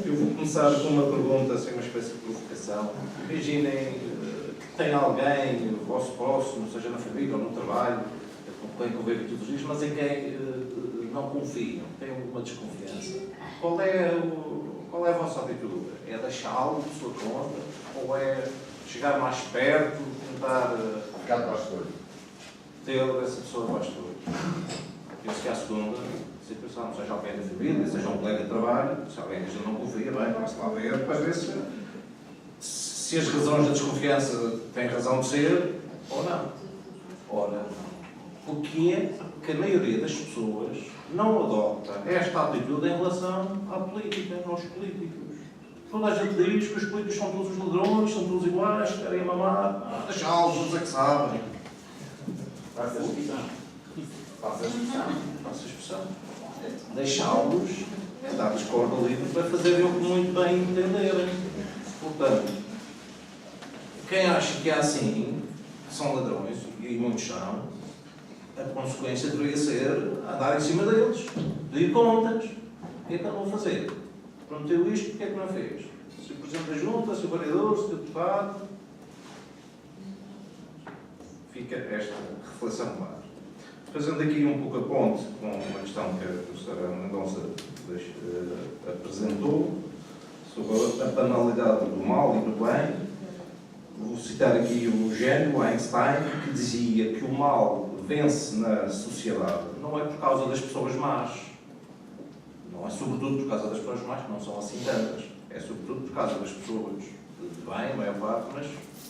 Eu vou começar com uma pergunta, assim, uma espécie de provocação. Imaginem que tem alguém, o vosso próximo, seja na família ou no trabalho, com quem convive todos os dias, mas em quem não confiam, têm alguma desconfiança. Qual é a vossa atitude? É deixá-lo por sua conta? Ou é chegar mais perto, tentar ficar de bastidor, ter essa pessoa de bastidor? Penso que a segunda situação, seja alguém da família, seja um colega de trabalho, se alguém que a gente não confia, bem, vai-se lá ver para ver se as razões da desconfiança têm razão de ser ou não. Ora, porque que a maioria das pessoas não adota esta atitude em relação à política, aos políticos. Toda a gente diz que os políticos são todos os ladrões, são todos iguais, querem mamar, deixá-los, eles é que sabem. Faça a expressão. Faça a expressão. Faça a expressão. Deixá-los, dar-lhes corda livre para fazerem o que muito bem entenderem. Portanto, quem acha que é assim, são ladrões, e muitos são, a consequência deveria ser andar em cima deles, pedir contas. O que é que ele vai fazer? Prometeu isto, porque é que não fez? Se o Presidente da Junta, se o vereador, se o deputado. Fica esta reflexão clara. Fazendo aqui um pouco a ponte com uma questão que a professora Mendonça apresentou, sobre a banalidade do mal e do bem, vou citar aqui o gênio Einstein, que dizia que o mal vence na sociedade não é por causa das pessoas más, não é sobretudo por causa das pessoas más, que não são assim tantas, é sobretudo por causa das pessoas de bem, a maior parte, mas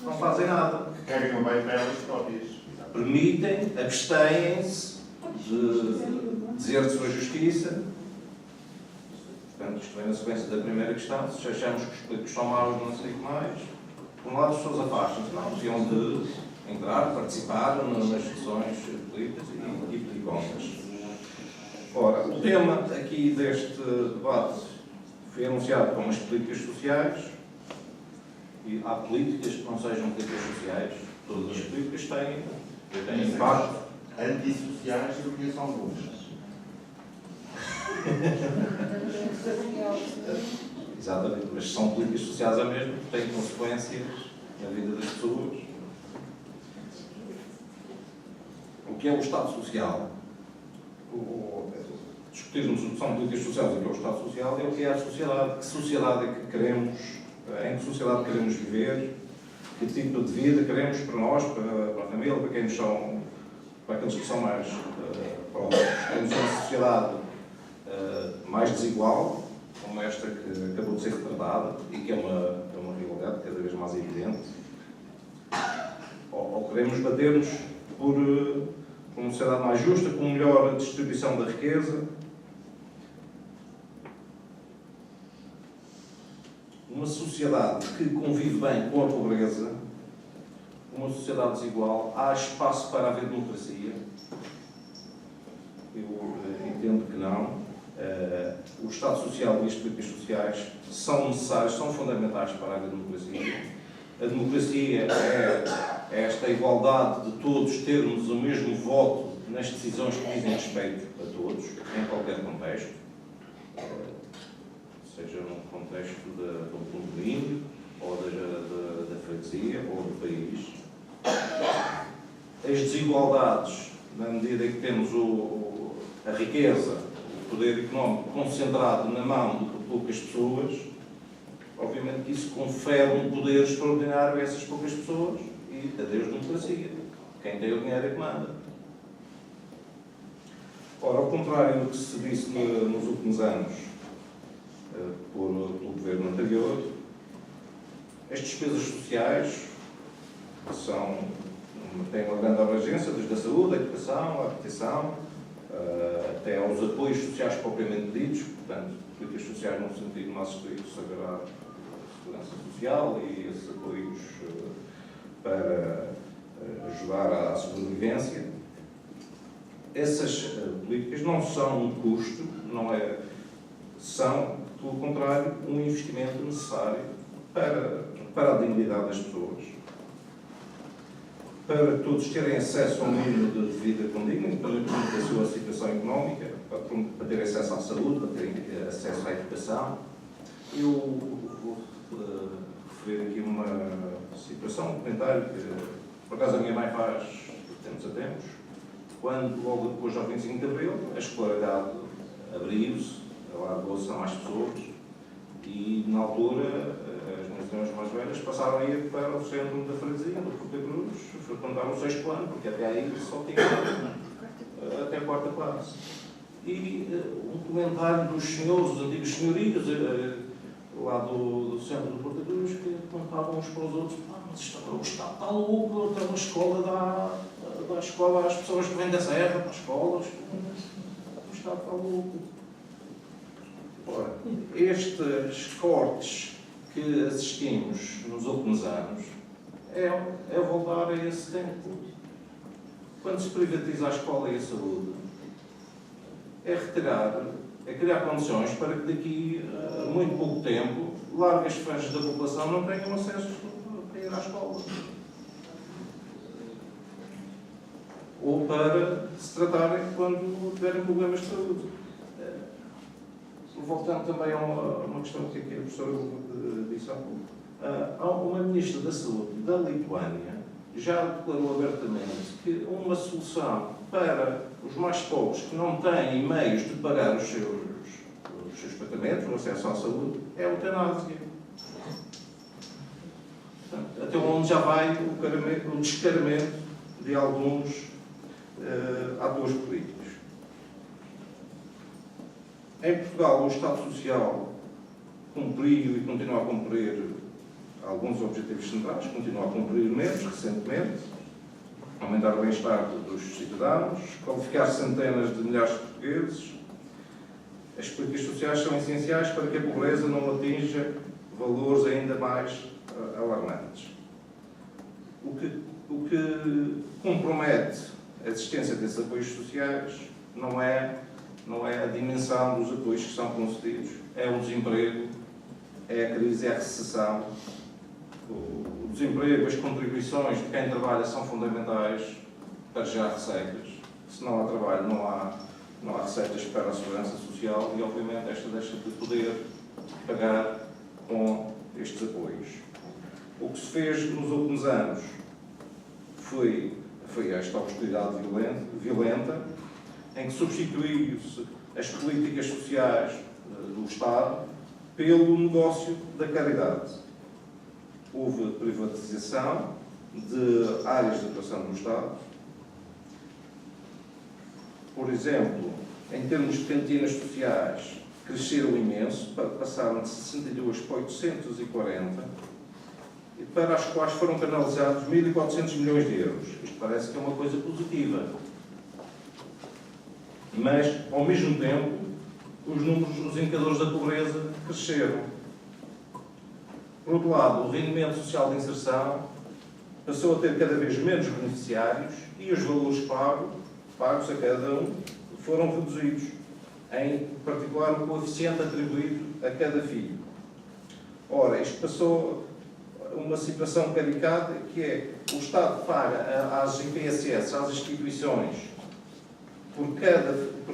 não fazem nada. Que querem o bem para elas próprias. Permitem, abstêm-se de dizer de sua justiça. Portanto, isto vem na sequência da primeira questão. Se achamos que os políticos são maus, não sei o que mais, por um lado as pessoas afastam-se, não, deviam de entrar, participar nas sessões políticas e pedir contas. Ora, o tema aqui deste debate foi anunciado como as políticas sociais, e há políticas que não sejam políticas sociais. Todas as políticas têm impacto. Antissociais, eu conheço alguns. Exatamente, mas são políticas sociais a mesmo, que têm consequências na vida das pessoas. O que é o Estado Social? Discutirmos o que são políticas sociais e o que é o Estado Social é o que é a sociedade. Que sociedade é que queremos, em que sociedade queremos viver, que tipo de vida queremos para nós, para a família, para quem são, para aqueles que são mais próximos. Temos uma sociedade mais desigual, como esta que acabou de ser retratada e que é uma realidade cada vez mais evidente. Ou queremos bater-nos por uma sociedade mais justa, com melhor distribuição da riqueza. Uma sociedade que convive bem com a pobreza, uma sociedade desigual, há espaço para haver democracia? Eu entendo que não. O Estado Social e as políticas sociais são necessários, são fundamentais para haver democracia. A democracia é esta igualdade de todos termos o mesmo voto nas decisões que dizem respeito a todos, em qualquer contexto. Seja num contexto do condomínio, ou da freguesia, ou do país. As desigualdades, na medida em que temos a riqueza, o poder económico concentrado na mão de poucas pessoas, obviamente que isso confere um poder extraordinário a essas poucas pessoas e adeus democracia. Quem tem o dinheiro é que manda. Ora, ao contrário do que se disse nos últimos anos, pelo governo anterior, as despesas sociais têm uma grande abrangência, desde a saúde, a educação, a habitação, até aos apoios sociais propriamente ditos, portanto, políticas sociais no sentido mais estrito, saberá a segurança social e esses apoios para ajudar à sobrevivência. Essas políticas não são um custo, são, pelo contrário, um investimento necessário para a dignidade das pessoas, para todos terem acesso a um mínimo de vida condigno, independentemente da sua situação económica, para terem acesso à saúde, para terem acesso à educação, Eu vou referir aqui uma situação, um comentário que, por acaso, a minha mãe faz de tempos a tempos. Quando, logo depois do 25 de Abril, a escolaridade abriu-se, lá doou-se a mais pessoas, e, na altura, as minhas irmãs mais velhas passaram a ir para o centro da freguesia, do Porto da Cruz, frequentaram o 6º ano, porque até aí só tinha até a 4ª classe. E um comentário dos senhores, os antigos senhorios, lá do centro do Porto da Cruz, que contavam uns para os outros: mas o Estado está louco, então a escola dá escola às pessoas que vêm da serra, para as escolas, o Estado está louco. Ora, estes cortes que assistimos nos últimos anos é voltar a esse tempo. Quando se privatiza a escola e a saúde, é criar condições para que daqui a muito pouco tempo largas franjas da população não tenham acesso para ir à escola. Ou para se tratarem quando tiverem problemas de saúde. Voltando também a uma questão que aqui a professora disse há pouco. Há uma ministra da Saúde da Lituânia já declarou abertamente que uma solução para os mais pobres que não têm meios de pagar os seus tratamentos, o acesso à saúde, é a eutanásia. Portanto, até onde já vai o descaramento de alguns atores políticos. Em Portugal, o Estado Social cumpriu e continua a cumprir alguns objetivos centrais, continua a cumprir menos recentemente, aumentar o bem-estar dos cidadãos, qualificar centenas de milhares de portugueses. As políticas sociais são essenciais para que a pobreza não atinja valores ainda mais alarmantes. O que compromete a existência desses apoios sociais não é a dimensão dos apoios que são concedidos, é o desemprego, é a crise, é a recessão. O desemprego, as contribuições de quem trabalha são fundamentais para gerar receitas. Se não há trabalho, não há receitas para a segurança social e, obviamente, esta deixa de poder pagar com estes apoios. O que se fez nos últimos anos foi esta austeridade violenta, em que substituiu-se as políticas sociais do Estado pelo negócio da caridade. Houve privatização de áreas de atuação do Estado. Por exemplo, em termos de cantinas sociais, cresceram imenso, passaram de 62 para 840, e para as quais foram canalizados 1.400 milhões de euros. Isto parece que é uma coisa positiva. Mas, ao mesmo tempo, os indicadores da pobreza cresceram. Por outro lado, o rendimento social de inserção passou a ter cada vez menos beneficiários e os valores pagos a cada um foram reduzidos, em particular o coeficiente atribuído a cada filho. Ora, isto passou a uma situação caricata, que é: o Estado paga às IPSS, às instituições, por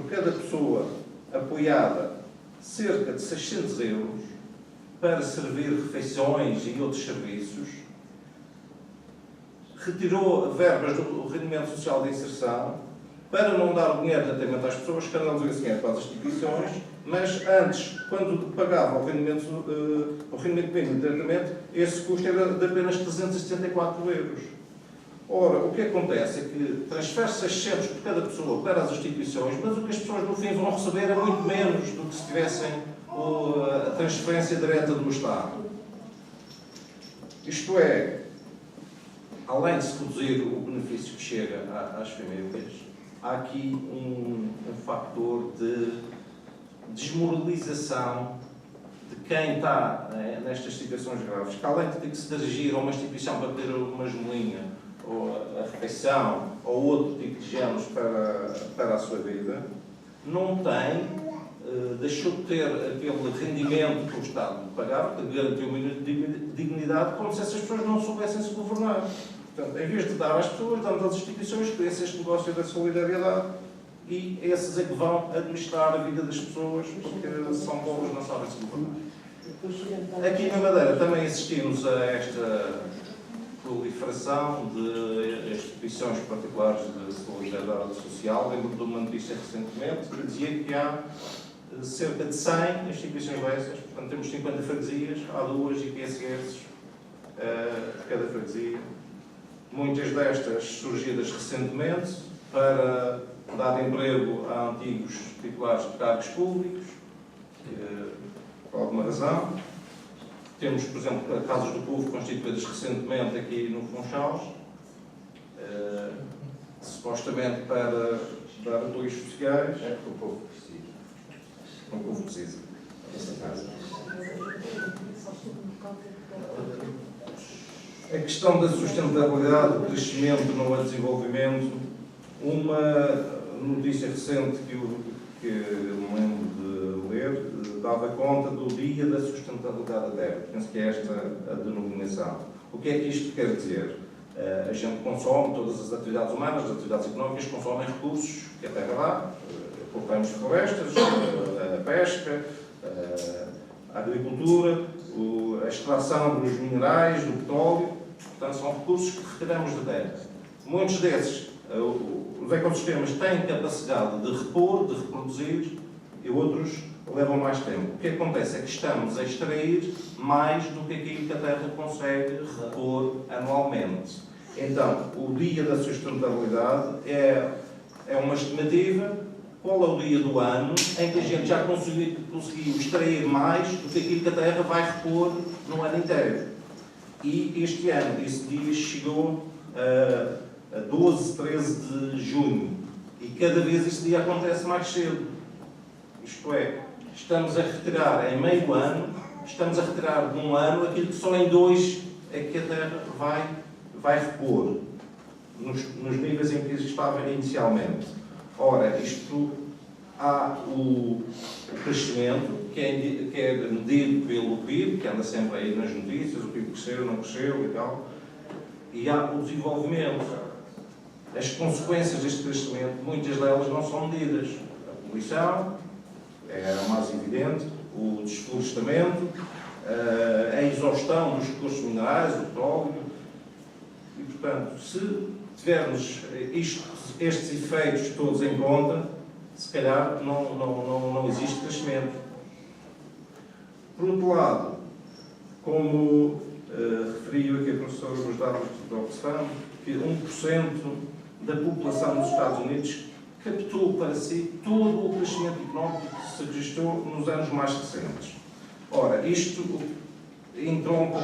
cada pessoa apoiada, cerca de 600 euros para servir refeições e outros serviços, retirou verbas do rendimento social de inserção para não dar o dinheiro de tratamento às pessoas, canalizou esse dinheiro para as instituições, mas antes, quando pagava o rendimento mínimo de tratamento, esse custo era de apenas 374 euros. Ora, o que acontece é que transfere 600 por cada pessoa para as instituições, mas o que as pessoas no fim vão receber é muito menos do que se tivessem a transferência direta do Estado. Isto é, além de se reduzir o benefício que chega às famílias, há aqui um fator de desmoralização de quem está nestas situações graves, que além de ter que se dirigir a uma instituição para ter uma esmolinha, ou a refeição, ou outro tipo de géneros para a sua vida, não tem, deixou de ter aquele rendimento que o Estado pagava, que garantiu uma dignidade, como se essas pessoas não soubessem se governar. Portanto, em vez de dar às pessoas, damos às instituições que conhecem este negócio da solidariedade, e esses é que vão administrar a vida das pessoas, porque são pobres, não sabem se governar. Aqui na Madeira também assistimos a esta proliferação de instituições particulares de solidariedade social. Lembro de uma notícia recentemente que dizia que há cerca de 100 instituições dessas, portanto temos 50 freguesias, há 2 IPSS por cada freguesia. Muitas destas surgidas recentemente para dar emprego a antigos titulares de cargos públicos, por alguma razão. Temos, por exemplo, Casas do Povo constituídas recentemente aqui no Funchal, supostamente para dar apoios sociais. É que o povo precisa. O povo precisa. A questão da sustentabilidade, do crescimento, no desenvolvimento, uma notícia recente que eu me lembro de ler, dava conta do Dia da Sustentabilidade da Terra. Penso que é esta a denominação. O que é que isto quer dizer? A gente consome todas as atividades humanas, as atividades económicas, consomem recursos que a Terra dá. Cortamos florestas, a pesca, a agricultura, a extração dos minerais, do petróleo. Portanto, são recursos que retiramos da Terra. Muitos desses, os ecossistemas têm capacidade de repor, de reproduzir, e outros levam mais tempo. O que acontece é que estamos a extrair mais do que aquilo que a Terra consegue repor anualmente. Então, o Dia da Sustentabilidade é uma estimativa. Qual é o dia do ano em que a gente já conseguiu extrair mais do que aquilo que a Terra vai repor no ano inteiro? E este ano, esse dia chegou a 12, 13 de junho. E cada vez esse dia acontece mais cedo. Isto é, estamos a retirar em meio ano, estamos a retirar de um ano aquilo que só em 2 é que a Terra vai repor, nos níveis em que estava inicialmente. Ora, há o crescimento, que é medido pelo PIB, que anda sempre aí nas notícias, o PIB cresceu, não cresceu e tal, e há o desenvolvimento. As consequências deste crescimento, muitas delas não são medidas. A poluição é a mais evidente, o desflorestamento, a exaustão dos recursos minerais, o petróleo, e, portanto, se tivermos estes efeitos todos em conta, se calhar não existe crescimento. Por outro lado, como referiu aqui a professora nos dados do Oxfam, que 1% da população dos Estados Unidos captou para si todo o crescimento económico que se registrou nos anos mais recentes. Ora, isto entronca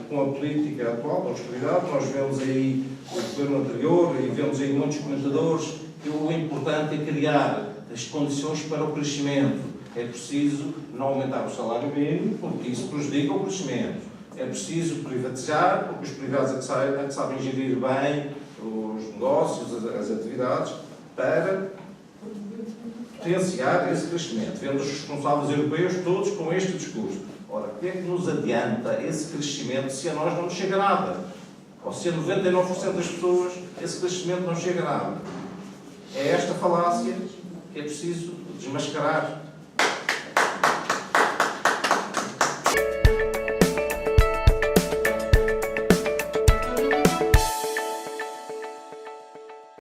com a política atual da austeridade. Nós vemos aí o governo anterior e vemos aí muitos comentadores que o importante é criar as condições para o crescimento. É preciso não aumentar o salário mínimo, porque isso prejudica o crescimento. É preciso privatizar, porque os privados é que sabem gerir bem os negócios, as atividades, para potenciar esse crescimento. Vemos os responsáveis europeus todos com este discurso. Ora, o que é que nos adianta esse crescimento se a nós não nos chega nada? Ou se a 99% das pessoas esse crescimento não chega a nada? É esta falácia que é preciso desmascarar.